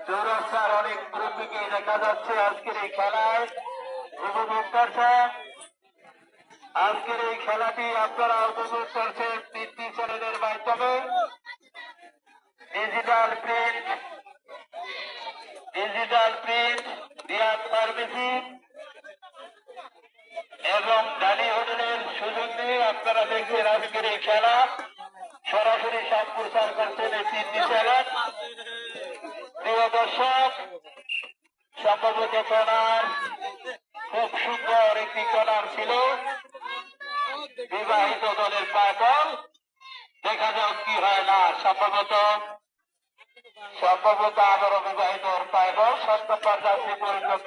চৌরাস্তার অনেক মুরব্বীকে দেখা যাচ্ছে আজকের এই খেলায় উপভোগ করছেন। আজকের এই খেলাটি আপনারা উপভোগ করছেন তিনটি চ্যানেলের মাধ্যমে, ডিজিটাল প্রিন্ট, রিয়াদ ফার্মেসি এবং ডালি হোটেলের সুযোগ নিয়ে আপনারা দেখছেন আজকের এই খেলা সরাসরি সম্প্রচার করছেন এই তিনটি চ্যানেল। প্রিয় দর্শক, সম্ভবত কর্নার, খুব সুন্দর একটি কর্নার ছিল, বিবাহিত দলের পাগল। দেখা যাক কি হয় না, সম্ভবত আবারও বিবাহিত পাগল সত্যপার যাত্রী পরিণত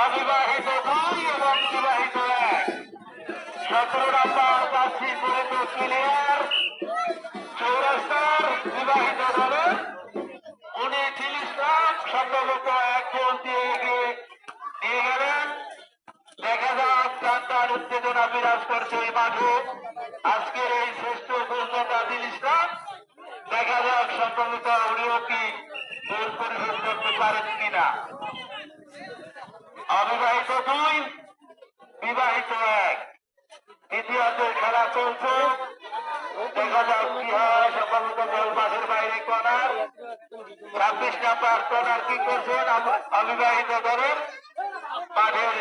অবিবাহিত 2 এবং বিবাহিত 1, 17 নম্বর যাত্রী পরিণত প্লেয়ার চৌরাস্তার বিবাহিত দলের উনি ইসলাম সম্ভবত 1 গোল দিয়ে এগিয়ে নিয়ে গেলেন। দেখা যাক প্রান্তার উত্তেজনা বিরাজ করছে এই মাঠে আজকের এই শ্রেষ্ঠ গোলদাতা ইসলাম। দেখা যাক সম্ভবত উনিও কি গোল পরিশোধ করতে পারেন কিনা। অবিবাহিত 2, বিবাহিত 1, দ্বিতীয়ার্ধের খেলা চলছে। দেখা যাক কি হয়। সম্ভবত গোল মাঠের বাইরে কর্নার, 26 নম্বর কর্নার কি করছেন অবিবাহিত দলের মাঠের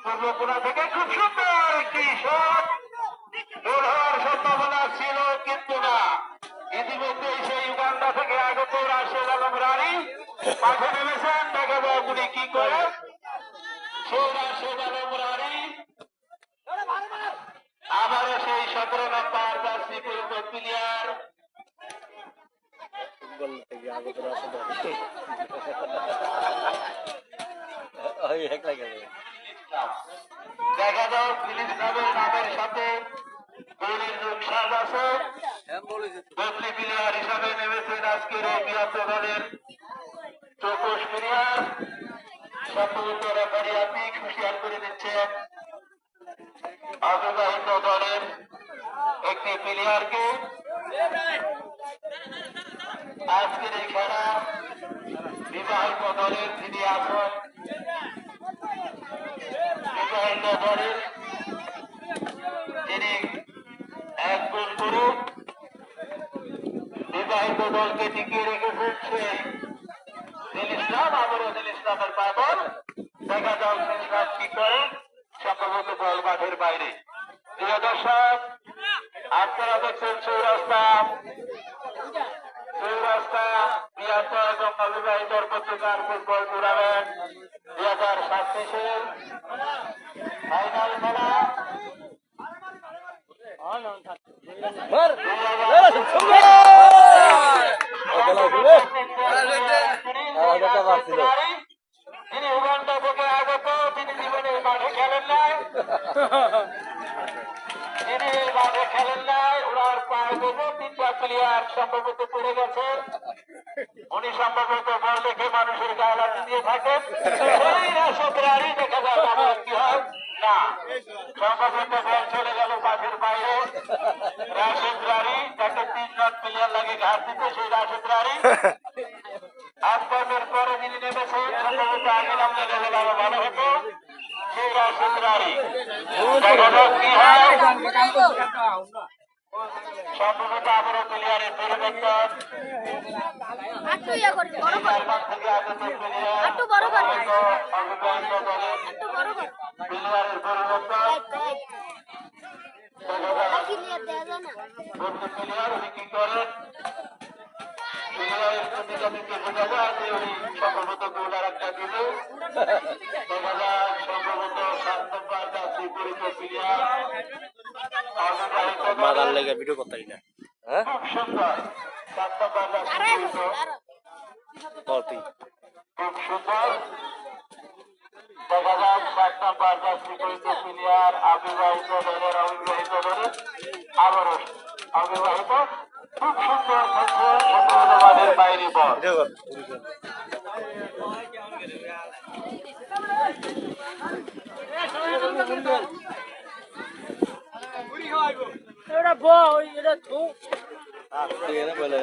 পূর্ব কোণা থেকে খুব সুন্দর একটি শট, গোল হওয়ার সম্ভাবনা ছিল কিন্তু না। ইতিমধ্যে সেই উগান্ডা থেকে আগত রাশেদ আলম রানী মাঠে নেমেছেন। দেখা যাক উনি কি করে। সেই রাশেদ আলম রানী আবারও সেই 17 নম্বর জার্সি পরিণত প্লেয়ার দেখা যাও ইসলামের নামের সাথে গোলের যোগ সাজ আছে। বদলি প্লেয়ার হিসাবে নেমেছেন আজকের এই বিরাট দলের চৌকস প্লেয়ার। সম্ভবত রেফারি আপনি হুঁশিয়ার করে দিচ্ছেন অবিবাহিত দলের একটি প্লেয়ারকে। আজকের এই খেলা বিবাহিত দলের যিনি আছেন, বিবাহিত দলের যিনি 1 গোল করে বিবাহিত দলকে টিকিয়ে রেখেছেন সেই ইসলাম। আবারও ইসলামের পাগল। দেখা যাও ইসলাম কি করে। সম্ভবত বল মাঠের বাইরে। প্রিয় দর্শক, আপনারা দেখছেন চৌরাস্তা বিয়াত এবং অবিবাহিত পত্রিকার ফুটবল টুর্নামেন্ট 2027-এর ফাইনাল খেলা। তিনি উগান্ডা থেকে আগত, তিনি জীবনে মাঠে খেলেন নাই, ওনার পায়ে দেবো 3টা প্লেয়ার সম্ভবত পড়ে গেছে। উনি সম্ভবত বল দেখে মানুষের গায়ে লাগি দিয়ে থাকেন। দেখা যায় কি হয় না, সম্ভবত বল চলে গেল মাঠের বাইরে। রাশেদ রানী, তাকে 3 জন প্লেয়ার লাগে ঘাট দিতে, সেই রাশেদ রানী আটপর্বের পরে যিনি নেমেছেন সম্ভবত আগে নামলে লেভেল আরো ভালো হতো, সেই রাশেদ রানী। কি হয় সম্ভবত আবারও প্লেয়ারের পরিবর্তন। প্লেয়ারের পরিবর্তন প্লেয়ার উনি কি করেন, প্লেয়ারের প্রতিযোগীকে বোঝা যায় যে উনি সম্ভবত গোল আর একটা দিল। দেখা যায় সম্ভবত 7 নম্বর যাত্রী পরিচয় প্লেয়ার মাদার লেগে ভিডিও করতে না। খুব সুন্দর 7 নম্বর যাত্রী খুব সুন্দর দেখা যাক 7 নম্বর জার্সি পরিহিত প্লেয়ার অবিবাহিত দলের অবিবাহিত দলের আবারও অবিবাহিত খুব সুন্দর খেলছে আমাদের বাইরে বল এটা বই এটা তো এটা বলে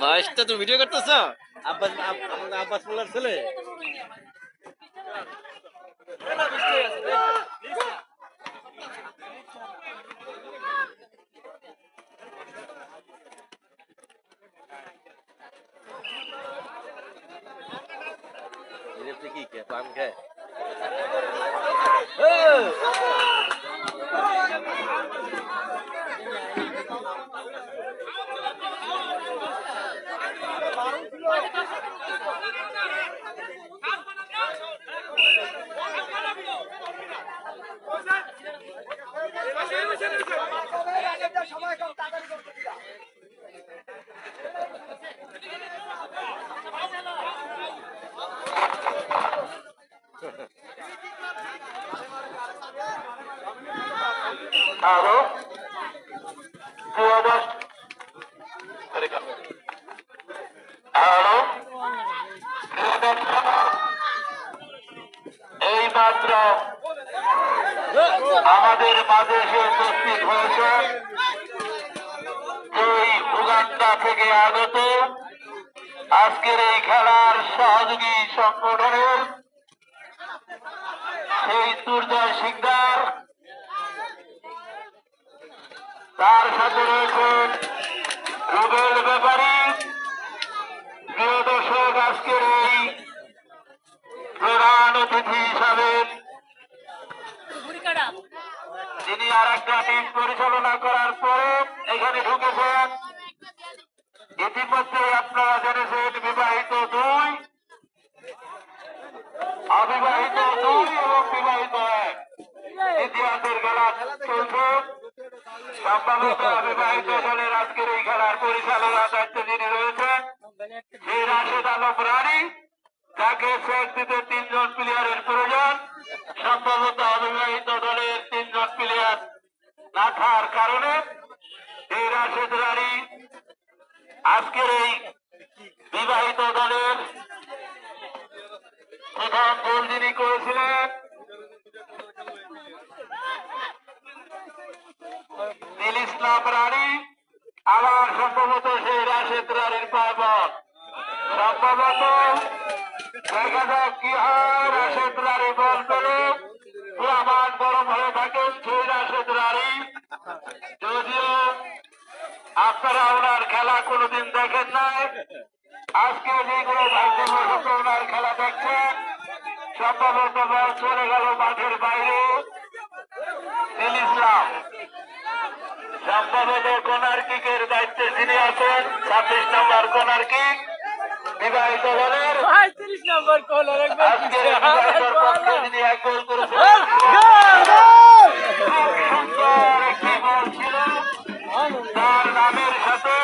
ভাইসটা তো ভিডিও করতেছ আব্বাস মোল্লার ছেলে কি কে পান খায় আরো আরো এই মাত্র আমাদের মাঝে এসে উপস্থিত হয়েছে এই উগান্ডা থেকে আগত আজকের এই খেলার সহযোগী সংগঠনের সেই দুর্জয় সিকদার, তার সাথে রয়েছেন রুবেল ব্যাপারী। প্রিয় দর্শক, আজকের এই প্রধান অতিথি হিসাবে তিনি আর একটা টিম পরিচালনা করার পরে এখানে ঢুকেছেন। ইতিমধ্যে আপনারা জেনেছেন বিবাহিত 2, অবিবাহিত 2 এবং বিবাহিত 1 ইতিহাসের খেলা চলছে। সম্ভবত অবিবাহিত দলের আজকের এই খেলার পরিচালনা দায়িত্বে যিনি রয়েছেন সেই রাশেদ আলম রানী, তাকে সেট দিতে 3 জন প্লেয়ারের প্রয়োজন। সম্ভবত অবিবাহিত দলের 3 জন প্লেয়ার না থাকার কারণে এই রাশেদ রানী আজকের এই বিবাহিত দলের প্রথম গোল যিনি করেছিলেন নীল ইসলাম রানী, আবার সম্ভবত সেই রাশেদ রানীর পাবন। সম্ভবত দেখা যাক কি হয়। রাশেদ রানী বল পেলে পুরামান গরম হয়ে থাকেন সেই রাশেদ রানী। যদিও আপনারা ওনার খেলা কোনোদিন দেখেন নাই, আজকে যেগুলো ভাগ্যবশত ওনার খেলা দেখছেন, সম্ভবত বল চলে গেল মাঠের বাইরে। নীল ইসলাম সম্ভবত কর্নার কিকের দায়িত্বে যিনি আছেন 26 নম্বর কর্নার কিক বিবাহিত দলের 35 নম্বর কলার একবার আজকের বিবাহিত পক্ষে যিনি 1 গোল করেছেন। সুন্দর একটি বল ছিল তার নামের সাথে।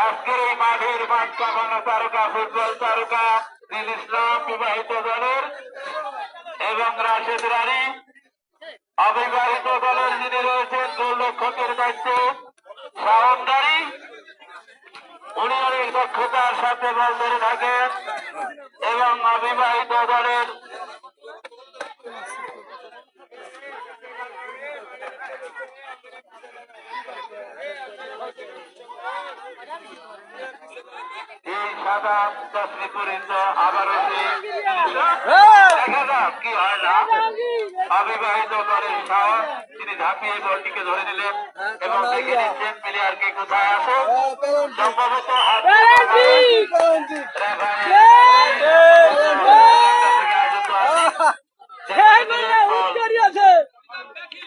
আজকের এই মাঠের মাঠ কামানো তারকা ফুটবল তারকা নীল ইসলাম বিবাহিত দলের এবং রাশেদ রানী অবিবাহিত দলের যিনি রয়েছেন গোলরক্ষকের দায়িত্বে শাওনদারি, উনি অনেক দক্ষতার সাথে বল ধরে থাকেন এবং অবিবাহিত দলের এই সাদা চাকরি পরিচিত আবারও দেখা যাক কি হয় না। অবিবাহিত দলের শাওন তিনি ঝাঁপিয়ে বলটিকে ধরে নিলেন এবং দেখে নিচ্ছেন প্লেয়ারকে কোথায় আছে। সম্ভবত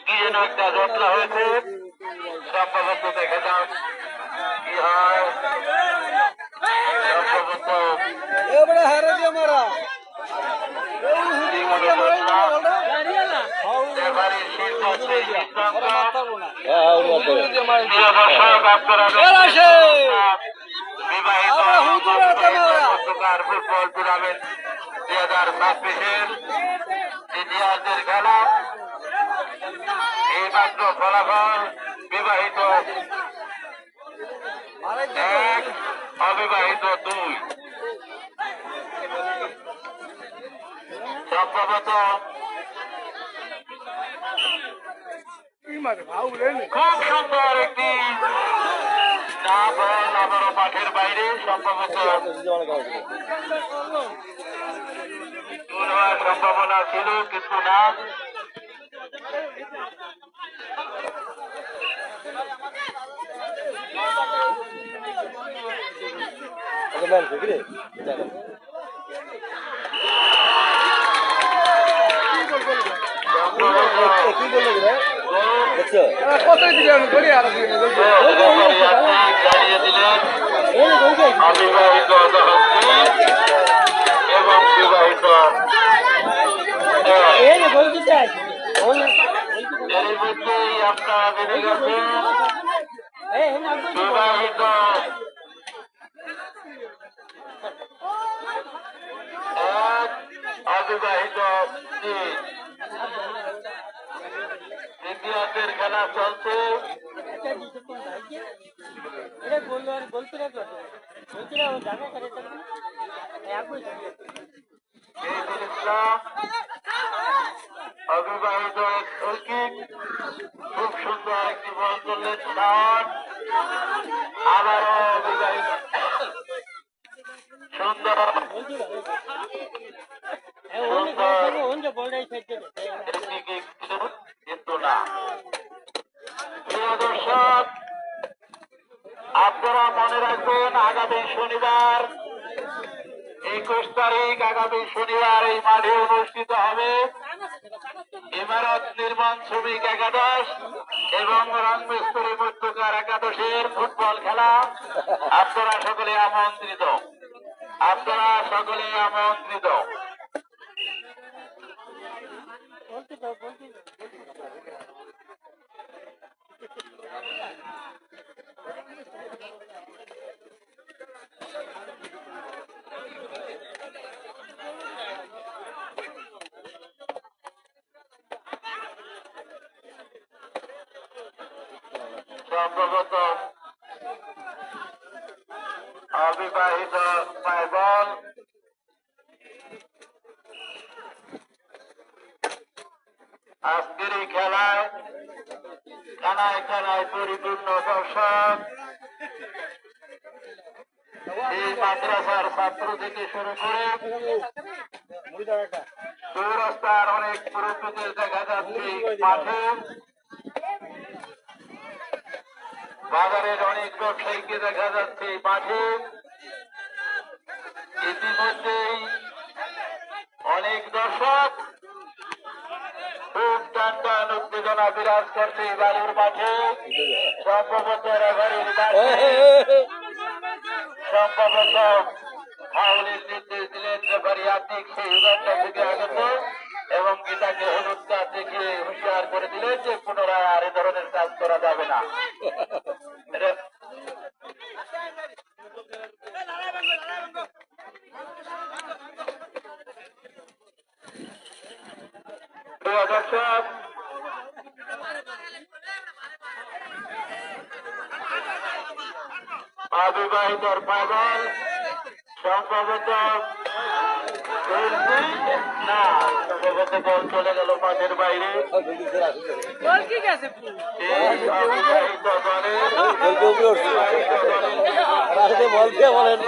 কি যেন একটা যাত্রা হয়েছে। সম্ভবত দেখা যাক কি হয়। সম্ভবত হারে দিয়ে মারা রেফারির সিদ্ধান্তে সিদ্ধান্ত। হ্যাঁ উনি মারতে হবে। প্রিয় দর্শক, আপনারা বিবাহিত পতাকার ফুটবল টুর্নামেন্ট 2026-এর দ্বিতীয়ার্ধের খেলা। এই মাত্র ফলাফল বিবাহিত 1, অবিবাহিত 2। সম্ভবত খুব সুন্দর একটি না বল আবারও মাঠের বাইরে, সম্ভবত গোল হওয়ার সম্ভাবনা ছিল কিন্তু না। কি বললো দেখছো জানিয়ে দিলেন অবিবাহিত এবং বিবাহিত। এর মধ্যেই আপনারা বেড়ে গেছেন বিবাহিত 1, অবিবাহিত 3। দ্বিতীয়ার্ধের খেলা চলছে। ইসলাম অবিবাহিত শৌকিক খুব সুন্দর একটি বল করলেন শট। আবারও অবিবাহিত সুন্দর কিন্তু না। প্রিয় দর্শক, আপনারা মনে রাখবেন আগামী শনিবার 21 তারিখ আগামী শনিবার এই মাঠে অনুষ্ঠিত হবে ইমারত নির্মাণ শ্রমিক একাদশ এবং রংমিস্ত্রি মধ্যকার একাদশের ফুটবল খেলা। আপনারা সকলে আমন্ত্রিত, আপনারা সকলে আমন্ত্রিত। সম্ভবত অবিবাহিত পায়বল আজকের এই খেলায় খানায় খানায় পরিপূর্ণ দর্শক। এই মাদ্রাসার ছাত্র থেকে শুরু করে চৌরাস্তার অনেক মুরব্বীদের দেখা যাচ্ছে মাঠে। বাজারের অনেক ব্যবসায়ীকে দেখা যাচ্ছে মাঠে। ইতিমধ্যেই অনেক দর্শক, খুব টান টান উত্তেজনা বিরাজ করছে বালুর মাঠে। সম্ভবত রেফারির মাঠে সম্ভবত ফাউলের নির্দেশ দিলেন রেফারি আতিক সেই উগান্ডা থেকে আগত এবং এটাকে হলুদ কার্ড দেখে হুঁশিয়ার করে দিলেন যে পুনরায় আর এ ধরনের কাজ করা যাবে না। প্রিয় দর্শক, অবিবাহিতর পাগল সম্ভবত না, সম্ভবত বল চলে গেল মাঠের বাইরে। অবিবাহিত দলের বলতে বলেন